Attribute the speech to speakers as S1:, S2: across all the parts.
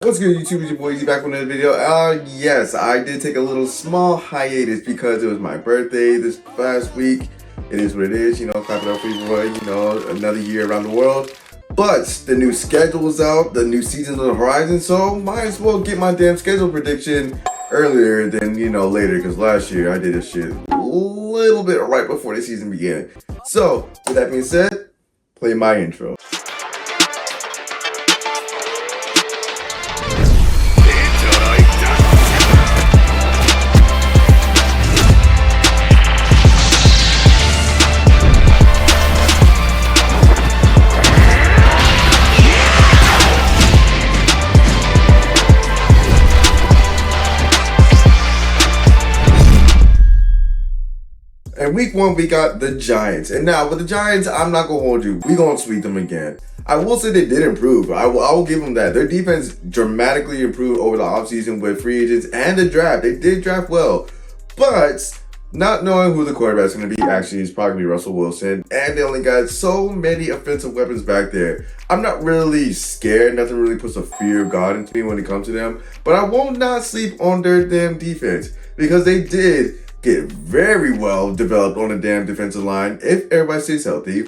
S1: What's good, YouTube? It's your boy Easy back with another video. Yes, I did take a little small hiatus because it was my birthday this past week. It is what it is, clap it up for you, boy, another year around the world. But the new schedule is out, the new season's on the horizon, so might as well get my damn schedule prediction earlier than, later, because last year I did this shit a little bit right before the season began. So, with that being said, play my intro. And week one, we got the Giants. And now, with the Giants, I'm not going to hold you. We're going to sweep them again. I will say they did improve. I will give them that. Their defense dramatically improved over the offseason with free agents and the draft. They did draft well. But not knowing who the quarterback's going to be, actually, is probably Russell Wilson. And they only got so many offensive weapons back there. I'm not really scared. Nothing really puts a fear of God into me when it comes to them. But I will not sleep on their damn defense. Because they did get very well developed on the damn defensive line if everybody stays healthy.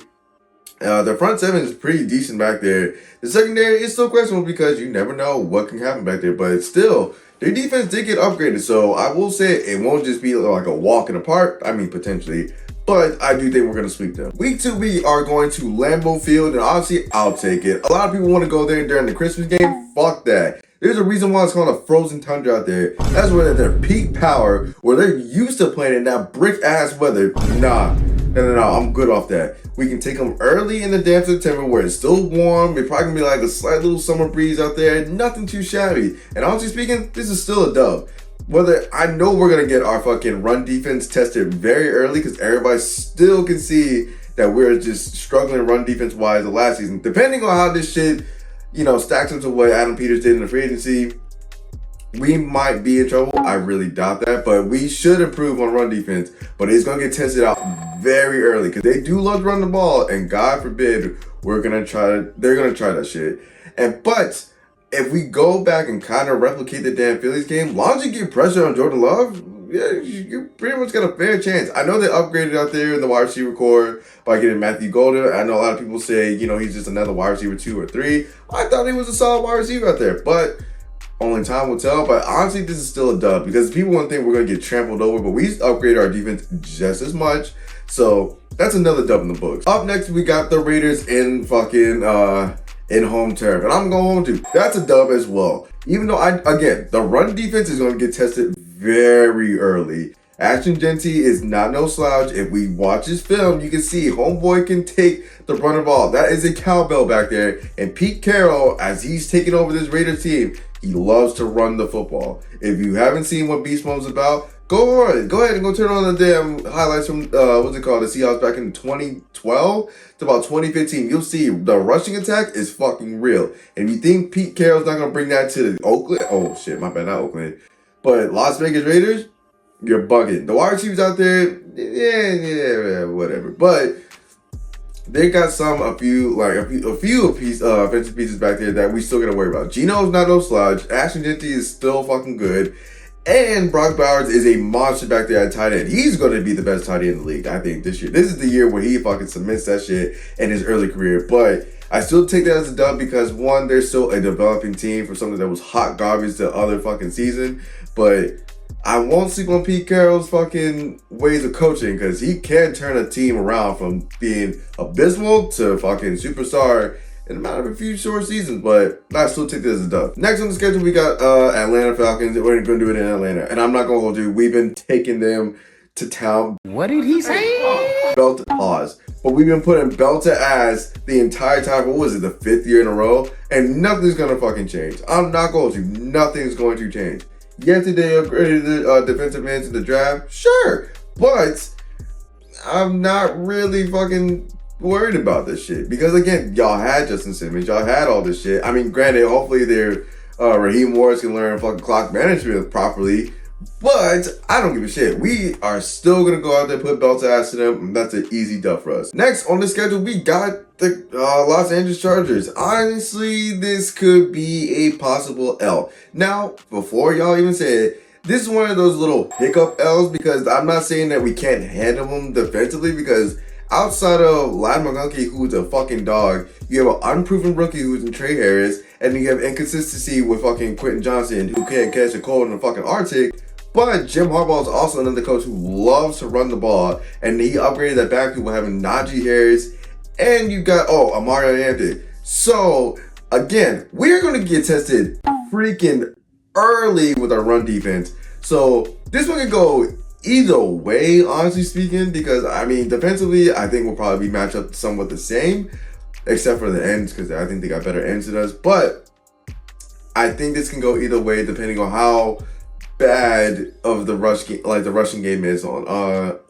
S1: The front seven is pretty decent back there. The secondary is still questionable because you never know what can happen back there. But still, their defense did get upgraded. So I will say it won't just be like a walk in the park. I mean, potentially. But I do think we're going to sweep them. Week 2, we are going to Lambeau Field. And obviously, I'll take it. A lot of people want to go there during the Christmas game. Fuck that. There's a reason why it's called a frozen tundra out there. That's where they're peak power, where they're used to playing in that brick-ass weather. No, I'm good off that. We can take them early in the damn September where it's still warm. It's probably going to be like a slight little summer breeze out there. Nothing too shabby. And honestly speaking, this is still a dub. Whether I know we're going to get our fucking run defense tested very early because everybody still can see that we're just struggling run defense-wise the last season. Depending on how this shit stacks into what Adam Peters did in the free agency, we might be in trouble. I really doubt that, but we should improve on run defense. But it's going to get tested out very early because they do love to run the ball, and God forbid they're going to try that shit. But if we go back and kind of replicate the damn Phillies game, long as you get pressure on Jordan Love, yeah, you pretty much got a fair chance. I know they upgraded out there in the wide receiver core by getting Matthew Golden. I know a lot of people say, he's just another wide receiver 2 or 3. I thought he was a solid wide receiver out there, but only time will tell. But honestly, this is still a dub because people want to think we're going to get trampled over, but we upgraded our defense just as much. So that's another dub in the books. Up next, we got the Raiders in in home turf, and I'm going to. That's a dub as well. Even though the run defense is going to get tested very early. Ashton Genty is not no slouch. If we watch his film, you can see homeboy can take the run of ball. That is a cowbell back there. And Pete Carroll, as he's taking over this Raiders team, he loves to run the football. If you haven't seen what Beast Mode's about, go ahead and go turn on the damn highlights from the Seahawks back in 2012 to about 2015. You'll see the rushing attack is fucking real. And you think Pete Carroll's not gonna bring that to Oakland? Oh shit, my bad, not Oakland. But Las Vegas Raiders, you're bugging. The wide receivers out there, yeah, whatever. But they got a few offensive pieces back there that we still gotta worry about. Geno's not no slouch. Ashton Genty is still fucking good. And Brock Bowers is a monster back there at tight end. He's going to be the best tight end in the league, I think, this year. This is the year where he fucking cements that shit in his early career. But I still take that as a dub because, one, they're still a developing team for something that was hot garbage the other fucking season. But I won't sleep on Pete Carroll's fucking ways of coaching because he can turn a team around from being abysmal to fucking superstar in a matter of a few short seasons, but I still take this as a dub. Next on the schedule, we got Atlanta Falcons. We're going to do it in Atlanta, and I'm not going to hold you. We've been taking them to town.
S2: What did he say?
S1: Belt pause. But we've been putting belt to ass the entire time. What was it, the 5th year in a row? And nothing's going to fucking change. I'm not going to. Nothing's going to change. Yesterday, upgraded the defensive ends in the draft. Sure. But I'm not really fucking worried about this shit because again, y'all had Justin Simmons, y'all had all this shit. I mean, granted, hopefully Raheem Morris can learn fucking clock management properly, But I don't give a shit. We are still gonna go out there, put belts ass to them, and that's an easy dub for us. Next on the schedule, we got the Los Angeles Chargers. Honestly, this could be a possible L. Now, before y'all even say it, this is one of those little hiccup L's because I'm not saying that we can't handle them defensively because outside of Lad McGunkey, who's a fucking dog, you have an unproven rookie who's in Trey Harris, and you have inconsistency with fucking Quentin Johnson, who can't catch a cold in the fucking Arctic. But Jim Harbaugh is also another coach who loves to run the ball, and he upgraded that backfield with having Najee Harris, and you got, Amari Anthony. So, again, we're going to get tested freaking early with our run defense. So, this one could go either way, honestly speaking, because, I mean, defensively, I think we'll probably be matched up somewhat the same, except for the ends, because I think they got better ends than us. But I think this can go either way, depending on how bad of the rush game, like the rushing game is on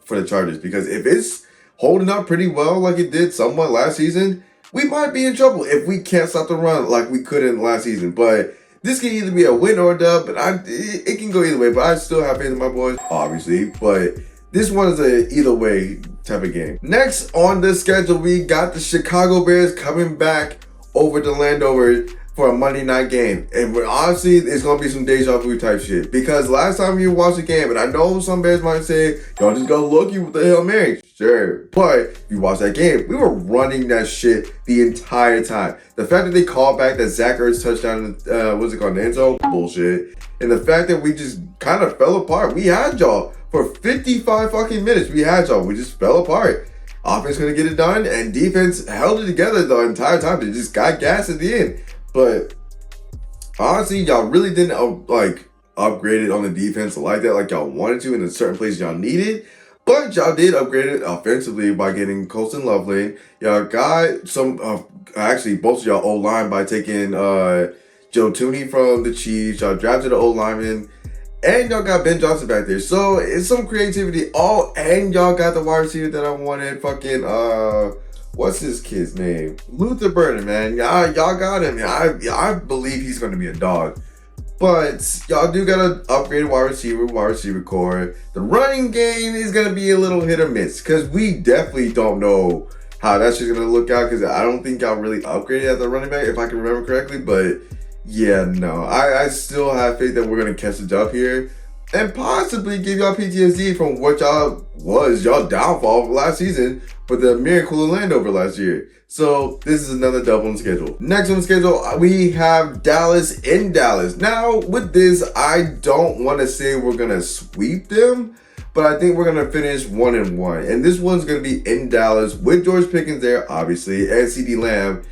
S1: for the Chargers, because if it's holding up pretty well like it did somewhat last season, we might be in trouble if we can't stop the run like we couldn't last season. But this can either be a win or a dub, but it can go either way. But I still have faith in my boys, obviously. But this one is a either way type of game. Next on the schedule, we got the Chicago Bears coming back over to Landover for a Monday night game. And honestly, it's going to be some deja vu type shit. Because last time you watched the game, and I know some Bears might say, y'all just got lucky with the Hail Mary. Sure. But if you watch that game, we were running that shit the entire time. The fact that they called back that Zach Ertz touchdown, what's it called, the end zone? Bullshit. And the fact that we just kind of fell apart. We had y'all for 55 fucking minutes. We had y'all. We just fell apart. Offense couldn't get it done, and defense held it together the entire time. They just got gas at the end. But honestly, y'all really didn't upgrade it on the defense like that, like y'all wanted to in a certain place y'all needed. But y'all did upgrade it offensively by getting Colston Loveland. Y'all got some, actually both of y'all O-line by taking Joe Tooney from the Chiefs. Y'all drafted an O-lineman. And y'all got Ben Johnson back there. So it's some creativity. And y'all got the wide receiver that I wanted. Fucking, what's this kid's name? Luther Burden, man. Y'all got him. I believe he's going to be a dog. But y'all do got an upgraded wide receiver core. The running game is going to be a little hit or miss. Because we definitely don't know how that's just going to look out. Because I don't think y'all really upgraded at the running back, if I can remember correctly. But yeah, no. I still have faith that we're going to catch the jump here. And possibly give y'all PTSD from what y'all downfall last season with the miracle in Landover last year. So this is another double on the schedule. Next on the schedule, we have Dallas in Dallas. Now with this, I don't want to say we're going to sweep them, but I think we're going to finish 1-1. And this one's going to be in Dallas with George Pickens there, obviously, and CeeDee Lamb.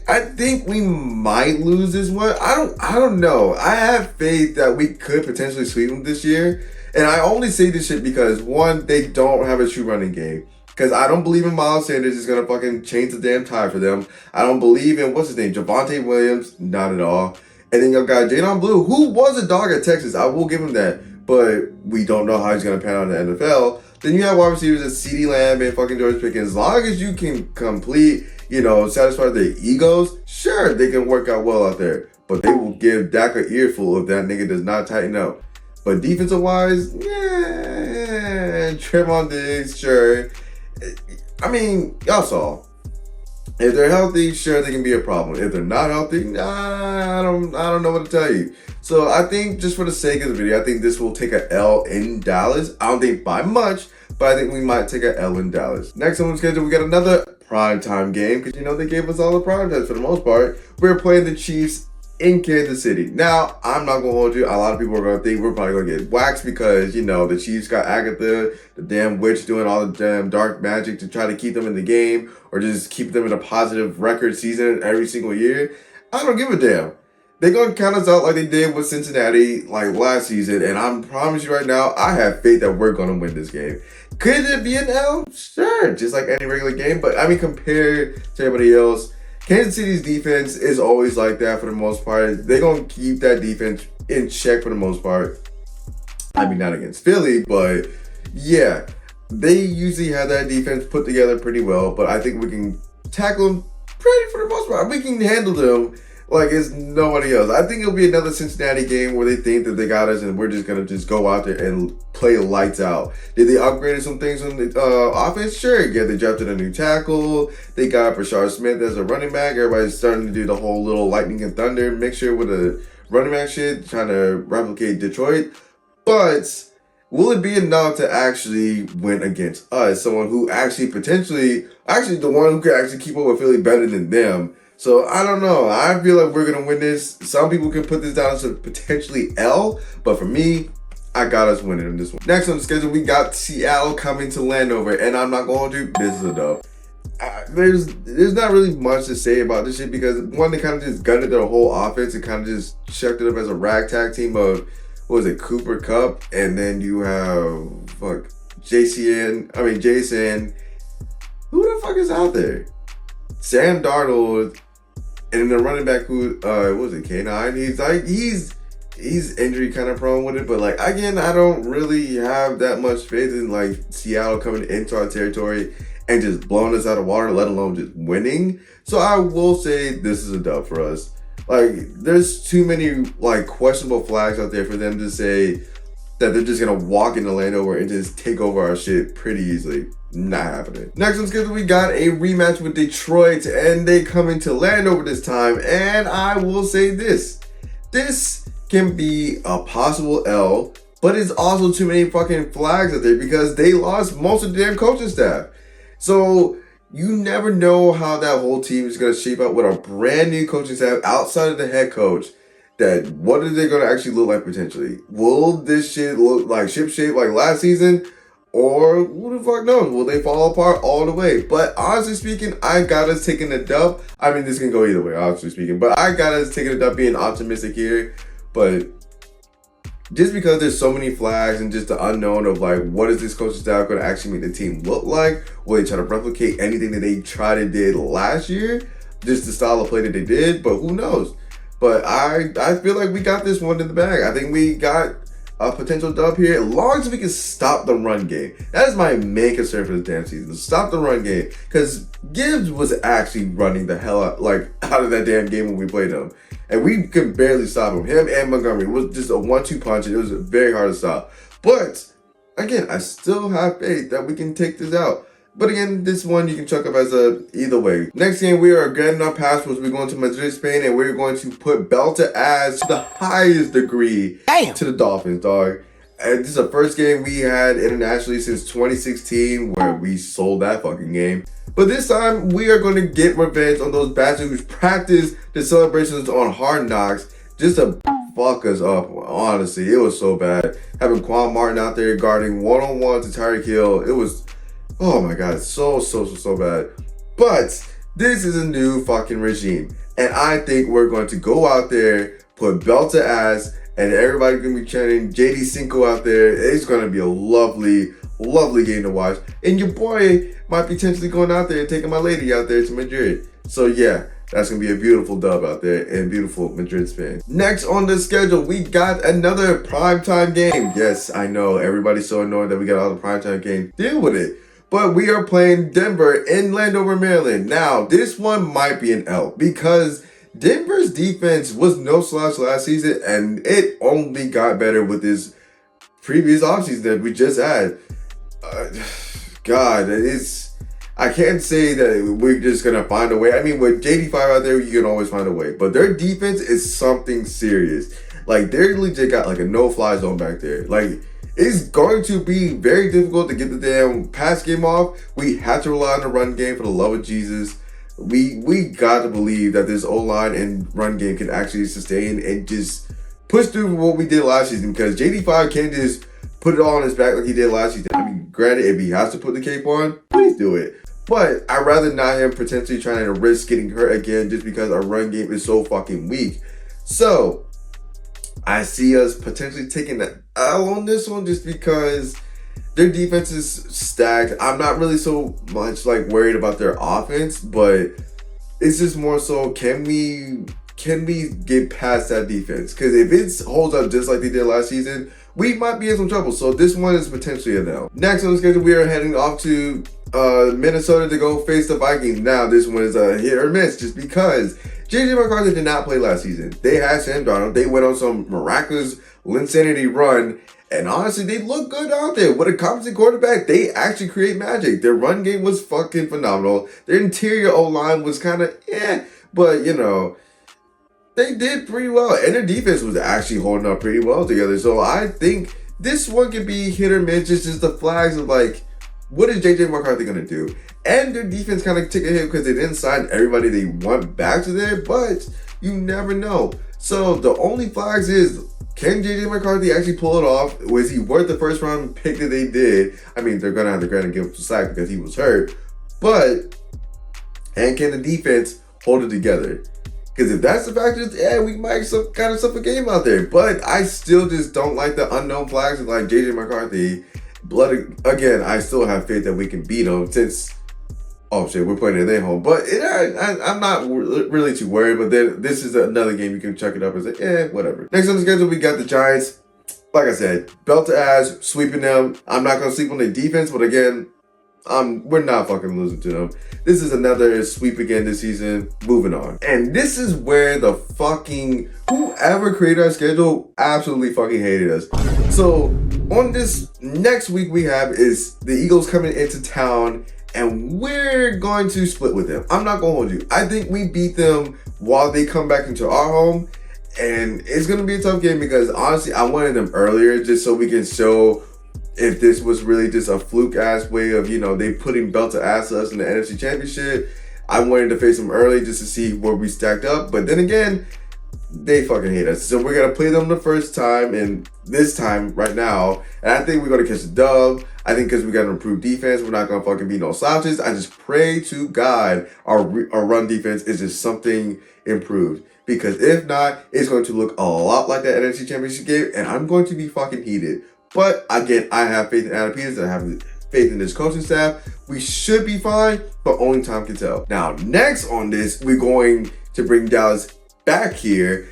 S1: I think we might lose this one. I don't know. I have faith that we could potentially sweep them this year. And I only say this shit because, one, they don't have a true running game. Because I don't believe in Miles Sanders is going to fucking change the damn tide for them. I don't believe in, what's his name, Javonte Williams. Not at all. And then you got Jadon Blue, who was a dog at Texas. I will give him that. But we don't know how he's going to pan out in the NFL. Then you have wide receivers at CeeDee Lamb and fucking George Pickens. As long as you can complete, satisfy their egos, sure, they can work out well out there. But they will give Dak an earful if that nigga does not tighten up. But defensive-wise, yeah, Trevon Diggs, sure. I mean, y'all saw. If they're healthy, sure, they can be a problem. If they're not healthy, I don't know what to tell you. So I think just for the sake of the video, I think this will take a L in Dallas. I don't think by much, but I think we might take a L in Dallas. Next on the schedule, we got another primetime game because, they gave us all the prime times for the most part. We're playing the Chiefs in Kansas City. Now, I'm not going to hold you. A lot of people are going to think we're probably going to get waxed because, the Chiefs got Agatha, the damn witch, doing all the damn dark magic to try to keep them in the game or just keep them in a positive record season every single year. I don't give a damn. They're going to count us out like they did with Cincinnati like last season, and I promise you right now, I have faith that we're going to win this game. Could it be an L? Sure, just like any regular game, but I mean, compared to everybody else, Kansas City's defense is always like that for the most part. They're going to keep that defense in check for the most part. I mean, not against Philly, but yeah, they usually have that defense put together pretty well, but I think we can tackle them pretty for the most part. We can handle them Like, it's nobody else. I think it'll be another Cincinnati game where they think that they got us and we're just going to just go out there and play lights out. Did they upgrade some things on the offense? Sure. Yeah, they drafted a new tackle. They got Brashard Smith as a running back. Everybody's starting to do the whole little lightning and thunder mixture with a running back shit, trying to replicate Detroit. But will it be enough to actually win against us? Someone who actually actually the one who could actually keep up with Philly better than them. So I don't know. I feel like we're going to win this. Some people can put this down as a potentially L, but for me, I got us winning in this one. Next on the schedule, we got Seattle coming to Landover, and I'm not going to. This is a dub. There's not really much to say about this shit because one, they kind of just gutted their whole offense and kind of just chucked it up as a ragtag team of, what was it, Cooper Kupp, and then you have, Jason. Who the fuck is out there? Sam Darnold. And the running back who was it, K9? He's injury kind of prone with it, but like again, I don't really have that much faith in like Seattle coming into our territory and just blowing us out of water, let alone just winning. So I will say this is a dub for us. Like, there's too many like questionable flags out there for them to say that they're just gonna walk into Landover and just take over our shit pretty easily. Not happening. Next on schedule, we got a rematch with Detroit, and they come into Landover this time. And I will say this can be a possible L, but it's also too many fucking flags out there because they lost most of the damn coaching staff. So you never know how that whole team is gonna shape up with a brand new coaching staff outside of the head coach. That what are they gonna actually look like potentially? Will this shit look like ship shape like last season? Or who the fuck knows? Will they fall apart all the way? But honestly speaking, I got us taking a dub. I mean, this can go either way, honestly speaking. But I got us taking a dub, being optimistic here. But just because there's so many flags and just the unknown of like, what is this coaching staff going to actually make the team look like? Will they try to replicate anything that they tried to did last year? Just the style of play that they did? But who knows? But I feel like we got this one in the bag. I think we got a potential dub here, as long as we can stop the run game. That is my main concern for this damn season. Stop the run game. Because Gibbs was actually running the hell out of that damn game when we played him. And we could barely stop him. Him and Montgomery. It was just a 1-2 punch. And it was very hard to stop. But, again, I still have faith that we can take this out. But again, this one you can chuck up as a either way. Next game, we are getting our passports. We're going to Madrid, Spain, and we're going to put belt to ass to the highest degree to the Dolphins, dog. And this is the first game we had internationally since 2016 where we sold that fucking game. But this time, we are going to get revenge on those bastards who practiced the celebrations on Hard Knocks just to fuck us up. Honestly, it was so bad. Having Quan Martin out there guarding one-on-one to Tyreek Hill, it was... oh my god, so bad. But this is a new fucking regime. And I think we're going to go out there, put belt to ass, and everybody's going to be chanting JD Cinco out there. It's going to be a lovely game to watch. And your boy might be potentially going out there and taking my lady out there to Madrid. So yeah, that's going to be a beautiful dub out there and beautiful Madrid Spain. Next on the schedule, we got another primetime game. Yes, I know, everybody's so annoyed that we got all the primetime games. Deal with it. But we are playing Denver in Landover, Maryland. Now, this one might be an L because Denver's defense was no slouch last season, and it only got better with this previous offseason that we just had. God, I can't say that we're just going to find a way. I mean, with JD5 out there, you can always find a way. But their defense is something serious. Like, they legit got like a no-fly zone back there. Like, it's going to be very difficult to get the damn pass game off. We have to rely on the run game for the love of Jesus. We got to believe that this O-line and run game can actually sustain and just push through what we did last season, because JD5 can't just put it all on his back like he did last season. I mean, granted, if he has to put the cape on, please do it. But I'd rather not him potentially trying to risk getting hurt again just because our run game is so fucking weak. So I see us potentially taking the L on this one just because their defense is stacked. I'm not really so much like worried about their offense, but it's just more so can we get past that defense? Because if it holds up just like they did last season, we might be in some trouble. So this one is potentially an L. Next on the schedule, we are heading off to Minnesota to go face the Vikings. Now this one is a hit or miss just because JJ McCarthy did not play last season. They had Sam Darnold. They went on some miraculous insanity run. And honestly, they look good out there. With a competent quarterback, they actually create magic. Their run game was fucking phenomenal. Their interior O-line was kind of but you know, they did pretty well. And their defense was actually holding up pretty well together. So I think this one could be hit or miss. Just the flags of like, what is JJ McCarthy going to do? And their defense kind of took a hit because they didn't sign everybody they want back to there, but you never know. So the only flags is, can JJ McCarthy actually pull it off? Was he worth the first round pick that they did? I mean, they're going to have to grant and give him some slack because he was hurt. But, and can the defense hold it together? Because if that's the factor, we might kind of suffer a game out there. But I still just don't like the unknown flags of like JJ McCarthy. Again, I still have faith that we can beat them since, oh shit, we're playing at their home. But I'm not really too worried. But then this is another game you can chuck it up and say, whatever. Next on the schedule, we got the Giants. Like I said, belt to ass, sweeping them. I'm not going to sleep on their defense, but again, we're not fucking losing to them. This is another sweep again this season. Moving on. And this is where the fucking, whoever created our schedule absolutely fucking hated us. So on this next week we have is the Eagles coming into town and we're going to split with them. I'm not going to hold you. I think we beat them while they come back into our home. And it's going to be a tough game because honestly, I wanted them earlier just so we can show if this was really just a fluke ass way of, you know, they putting belt to ass us in the NFC Championship. I wanted to face them early just to see where we stacked up. But then again, they fucking hate us. So we're going to play them the first time and this time right now. And I think we're going to catch the dub. I think because we got an improved defense, we're not going to fucking beat no slouches. I just pray to God our run defense is just something improved. Because if not, it's going to look a lot like that NFC Championship game. And I'm going to be fucking heated. But again, I have faith in Adam Peters. I have faith in this coaching staff. We should be fine, but only time can tell. Now, next on this, we're going to bring Dallas back here.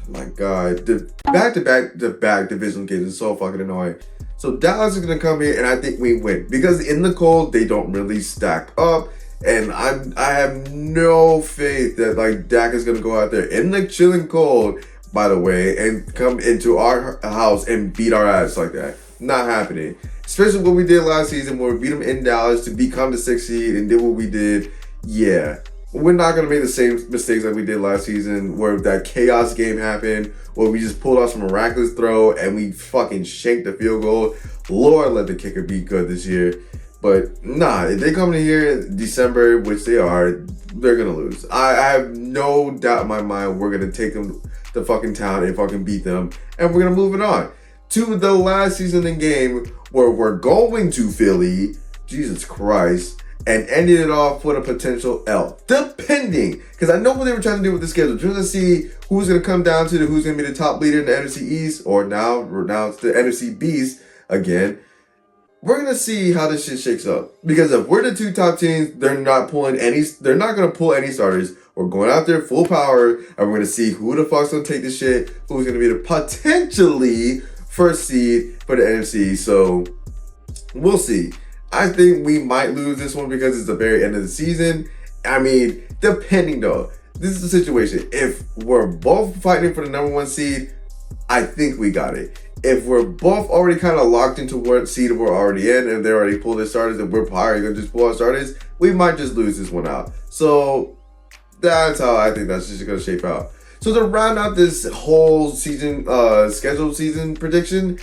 S1: My God, the back-to-back divisional games is so fucking annoying. So Dallas is gonna come here, and I think we win because in the cold they don't really stack up, and I have no faith that like Dak is gonna go out there in the chilling cold, by the way, and come into our house and beat our ass like that. Not happening. Especially what we did last season where we beat them in Dallas to become the 6th seed and did what we did. Yeah. We're not going to make the same mistakes that we did last season where that chaos game happened, where we just pulled off some miraculous throw and we fucking shanked the field goal. Lord, let the kicker be good this year. But nah, if they come in here in December, which they are, they're going to lose. I have no doubt in my mind we're going to take them to fucking town and fucking beat them. And we're going to move it on to the last season in game where we're going to Philly. Jesus Christ. And ended it off with a potential L. Depending, because I know what they were trying to do with the schedule. Trying to see who's going to come down to who's going to be the top leader in the NFC East, or now it's the NFC Beast again. We're going to see how this shit shakes up. Because if we're the two top teams, they're not going to pull any starters. We're going out there full power, and we're going to see who the fuck's going to take this shit, who's going to be the potentially first seed for the NFC. So, we'll see. I think we might lose this one because it's the very end of the season. I mean, depending though. This is the situation. If we're both fighting for the number 1 seed, I think we got it. If we're both already kind of locked into what seed we're already in and they already pulled their starters and we're probably going to just pull our starters, we might just lose this one out. So that's how I think that's just going to shape out. So to round out this whole season, scheduled season prediction,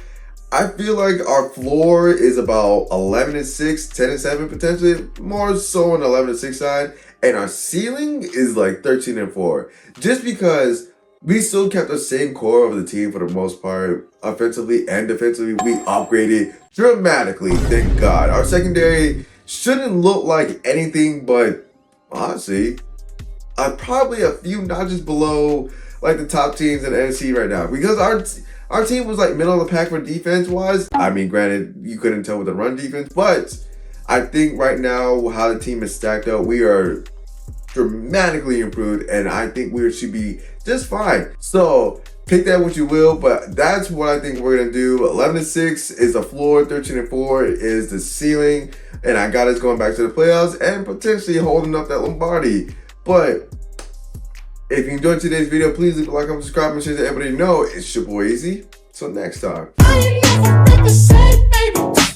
S1: I feel like our floor is about 11-6, 10-7 potentially, more so on the 11-6 side, and our ceiling is like 13-4. Just because we still kept the same core of the team for the most part, offensively and defensively, we upgraded dramatically. Thank God. Our secondary shouldn't look like anything but honestly, probably a few notches below like the top teams in the NFC right now because our team was like middle of the pack for defense-wise. I mean, granted, you couldn't tell with the run defense, but I think right now how the team is stacked up, we are dramatically improved, and I think we should be just fine. So Take that what you will, but that's what I think we're gonna do. 11-6 is the floor, 13-4 is the ceiling, and I got us going back to the playoffs and potentially holding up that Lombardi. But if you enjoyed today's video, please leave a like, comment, subscribe, and share to everybody know it's your boy Easy. Till next time.
S2: I ain't never been the same, baby.